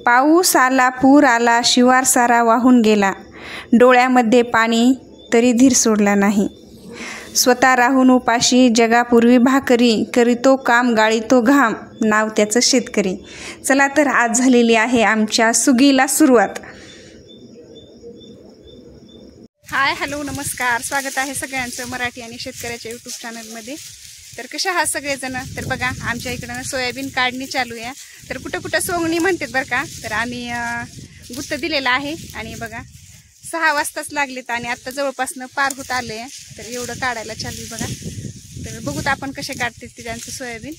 पाऊस आला, पूर आला, शिवार सारा वाहून गेला, डोळ्यामध्ये पाणी तरी धीर सोडला नाही. स्वतः राहून उपाशी, जगापूर्वी भाकरी, करीतो काम गाळीतो घाम, नाव त्याचं शेतकरी. चला तर आज झालेली आहे आमच्या सुगीला सुरुवात. हाय, हॅलो, नमस्कार, स्वागत आहे सगळ्यांचं मराठी आणि शेतकऱ्याच्या यूट्यूब चॅनलमध्ये. तर कशा आहात सगळेजण? तर बघा, आमच्या इकडं सोयाबीन काढणी चालू आहे. तर कुठं कुठं सोंगणी म्हणतात बरं का. तर आम्ही गुत्त दिलेला आहे आणि बघा 6 वाजताच लागलेत आणि आत्ता जवळपासनं पार होत आले. तर एवढं काढायला चालू आहे बघा. तर बघूत आपण कसे काढतात ते त्यांचं सोयाबीन.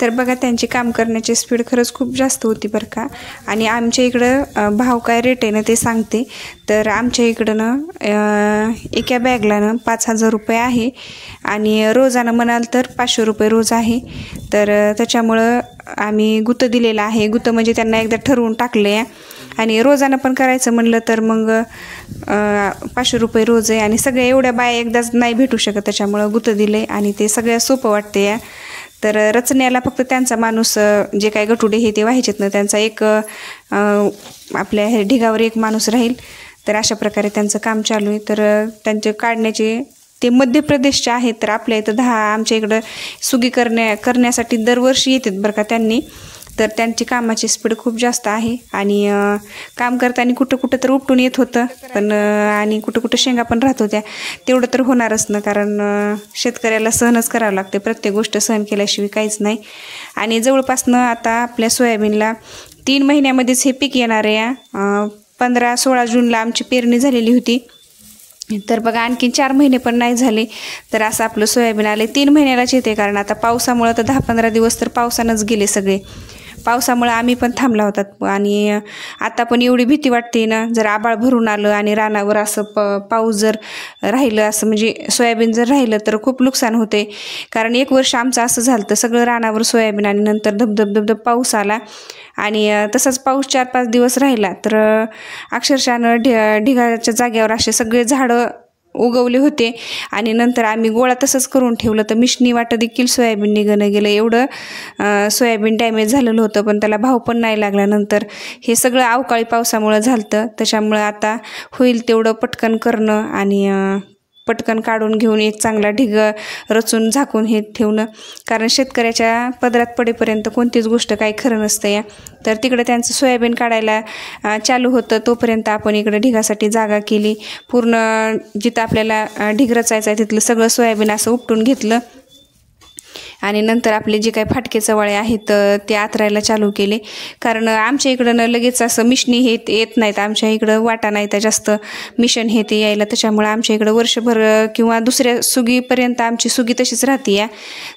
तर बघा, त्यांची काम करण्याची स्पीड खरंच खूप जास्त होती बरं का. आणि आमच्या इकडं भाव काय रेट आहे ना ते सांगते. तर आमच्या इकडं ना एका बॅगला ना 5,000 रुपये आहे आणि रोजानं म्हणाल तर 500 रुपये रोज आहे. तर त्याच्यामुळं आम्ही गुत्त दिलेलं आहे. गुत्त म्हणजे त्यांना एकदा ठरवून टाकलं आहे आणि रोजानं पण करायचं म्हणलं तर मग 500 रुपये रोज आहे. आणि सगळ्या एवढ्या बाया एकदाच नाही भेटू शकत, त्याच्यामुळं गुत्त दिलं आहे आणि ते सगळ्यात सोपं वाटते या. तर रचण्याला फक्त त्यांचा माणूस जे काय गटुडे हे ते व्हायचेत ना, त्यांचा एक आपल्या हे ढिगावर एक माणूस राहील. तर अशा प्रकारे त्यांचं काम चालू आहे. तर त्यांचे काढण्याचे ते मध्य प्रदेशचे आहेत. तर आपल्या इथं आमच्या इकडं सुगी करण्यासाठी दरवर्षी येतात बरं का त्यांनी. तर त्यांची कामाची स्पीड खूप जास्त आहे आणि काम करताना कुठं कुठं तर उपटून येत होतं पण आणि कुठं कुठं शेंगा पण राहत होत्या. तेवढं तर होणारच ना, कारण शेतकऱ्याला सहनच करावं लागते. प्रत्येक गोष्ट सहन केल्याशिवाय काहीच नाही. आणि जवळपासनं आता आपल्या सोयाबीनला 3 महिन्यामध्येच हे पीक येणार आहे. 15-16 जूनला आमची पेरणी झालेली होती. तर बघा, आणखी 4 महिने पण नाही झाले तर असं आपलं सोयाबीन आले. 3 महिन्यालाच येते, कारण आता पावसामुळं तर 10-15 दिवस तर पावसानंच गेले सगळे. पावसामुळं आम्ही पण थांबला होतात. आणि आता पण एवढी भीती वाटते ना, जर आभाळ भरून आलं आणि रानावर असं पाऊस जर राहिलं, असं म्हणजे सोयाबीन जर राहिलं तर खूप नुकसान होते. कारण एक वर्ष आमचं असं झालं तर सगळं रानावर सोयाबीन आणि नंतर धबधब पाऊस आला आणि तसाच पाऊस 4-5 दिवस राहिला. तर अक्षरशः ढिगाच्या जाग्यावर असे सगळे झाडं उगवले होते आणि नंतर आम्ही गोळा तसंच करून ठेवलं. तर मिशनी वाटं देखील सोयाबीन निघणं गेलं. एवढं सोयाबीन डॅमेज झालेलं होतं, पण त्याला भाव पण नाही लागला. नंतर हे सगळं अवकाळी पावसामुळं झालं. त्याच्यामुळं आता होईल तेवढं पटकन करणं आणि पटकन काढून घेऊन एक चांगला ढिग रचून झाकून हे ठेवणं. कारण शेतकऱ्याच्या पदरात पडेपर्यंत कोणतीच गोष्ट काही खरं नसतं या. तर तिकडे त्यांचं सोयाबीन काढायला चालू होतं तोपर्यंत आपण इकडे ढिगासाठी जागा केली. पूर्ण जिथं आपल्याला ढिग रचायचं आहे तिथलं सगळं सोयाबीन असं उपटून घेतलं आणि नंतर आपले जे काही फाटके चवाळे आहेत ते आथरायला चालू केले. कारण आमच्या इकडं लगेच असं मिशनी हे येत नाहीत. आमच्या इकडं वाटा नाही तर जास्त मिशन हे ते यायला. त्याच्यामुळं आमच्या इकडं वर्षभर किंवा दुसऱ्या सुगीपर्यंत आमची सुगी तशीच राहते या.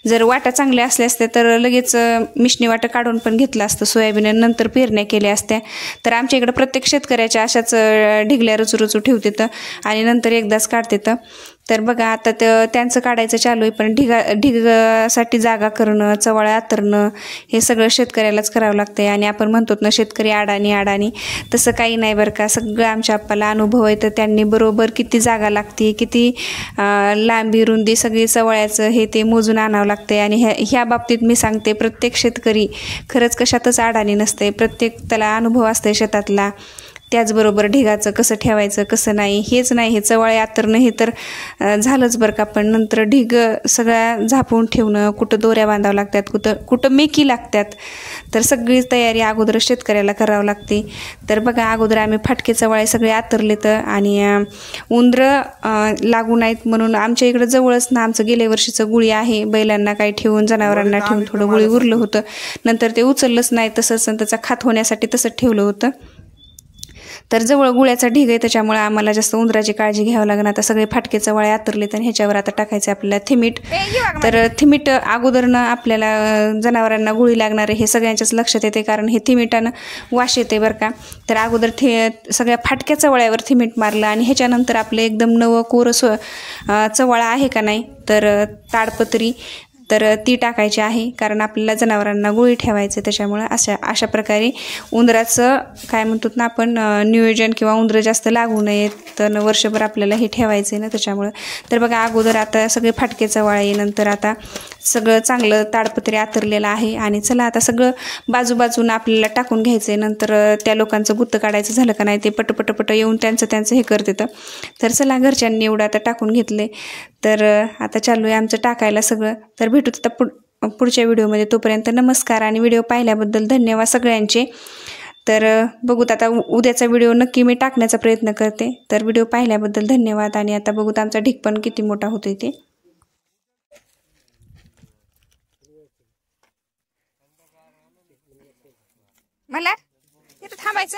जर वाटा चांगल्या असल्या असत्या तर लगेच मिशनी वाटं काढून पण घेतलं असतं सोयाबीन, नंतर पेरण्या केल्या असत्या. तर आमच्या इकडं प्रत्येक शेतकऱ्याच्या अशाच ढिगल्या रचू ठेवतात आणि नंतर एकदाच काढतात. तर बघा, आता त्यांचं काढायचं चालू आहे. पण ढिगासाठी जागा करणं, चवाळ्या आतरणं हे सगळं शेतकऱ्यालाच करावं लागतं आहे. आणि आपण म्हणतो ना, शेतकरी अडाणी, तसं काही नाही बरं का. सगळं आमच्या आप्पाला अनुभव आहे. तर त्यांनी बरोबर किती जागा लागते, किती लांबी रुंदी सगळी चवळ्याचं हे ते मोजून आणावं लागते. आणि ह्या बाबतीत मी सांगते, प्रत्येक शेतकरी खरंच कशातच अडाणी नसते. प्रत्येक त्याला अनुभव असते शेतातला. त्याचबरोबर ढिगाचं कसं ठेवायचं कसं नाही हेच नाही, हे चवळे आतरणं हे तर झालंच बरं का. पण नंतर ढिग सगळ्या झापून ठेवणं, कुठं दोऱ्या बांधावं लागतात, कुठं मेकी लागतात. तर सगळी तयारी अगोदर शेतकऱ्याला करावं लागते. तर बघा, अगोदर आम्ही फाटके चवळे सगळे आतरलेत आणि उंदरं लागू नाहीत म्हणून आमच्या इकडं जवळच ना आमचं गेल्या वर्षीचं गुळी आहे. बैलांना काही ठेवून जनावरांना ठेवून थोडं गुळी उरलं होतं. नंतर ते उचललंच नाही तसंच, त्याचा खात होण्यासाठी तसंच ठेवलं होतं. तर जवळ गुळ्याचा ढिग आहे, त्याच्यामुळे आम्हाला जास्त उंदराची काळजी घ्यावं लागणार. आता सगळे फाटके चवळे आतरले तर ह्याच्यावर आता टाकायचं आपल्याला थिमीट. तर थिमीट अगोदरनं आपल्याला जनावरांना गुळी लागणार आहे हे सगळ्यांच्याच लक्षात येते, कारण हे थिमीटानं वास येते बरं का. तर अगोदर सगळ्या फाटक्या चवळ्यावर थिमीट मारलं आणि ह्याच्यानंतर आपलं एकदम नवं कोरं चवळा आहे का नाही तर ताडपत्री तर ती टाकायची आहे, कारण आपल्याला जनावरांना गोळी ठेवायचं. त्याच्यामुळं अशा प्रकारे उंदराचं काय म्हणतो ना आपण नियोजन किंवा उंदरं जास्त लागू नयेत तर वर्षभर आपल्याला हे ठेवायचं आहे ना, त्याच्यामुळं. तर बघा, अगोदर आता सगळे फाटके चवाळे, नंतर आता सगळं चांगलं ताडपत्री आतरलेलं आहे. आणि चला आता सगळं बाजूबाजूनं आपल्याला टाकून घ्यायचं आहे. नंतर त्या लोकांचं गुत्त काढायचं झालं का नाही ते पट येऊन त्यांचं हे करते. तर चला घरच्यांनी एवढं आता टाकून घेतले. तर आता चालू आहे आमचं टाकायला सगळं. तर भेटू आता पुढच्या व्हिडिओमध्ये. तोपर्यंत नमस्कार आणि व्हिडिओ पाहिल्याबद्दल धन्यवाद सगळ्यांचे. तर बघूत आता उद्याचा व्हिडिओ नक्की मी टाकण्याचा प्रयत्न करते. तर व्हिडिओ पाहिल्याबद्दल धन्यवाद. आणि आता बघूत आमचा ढीग पण किती मोठा होतोय ते. मला इथं थांबायचं.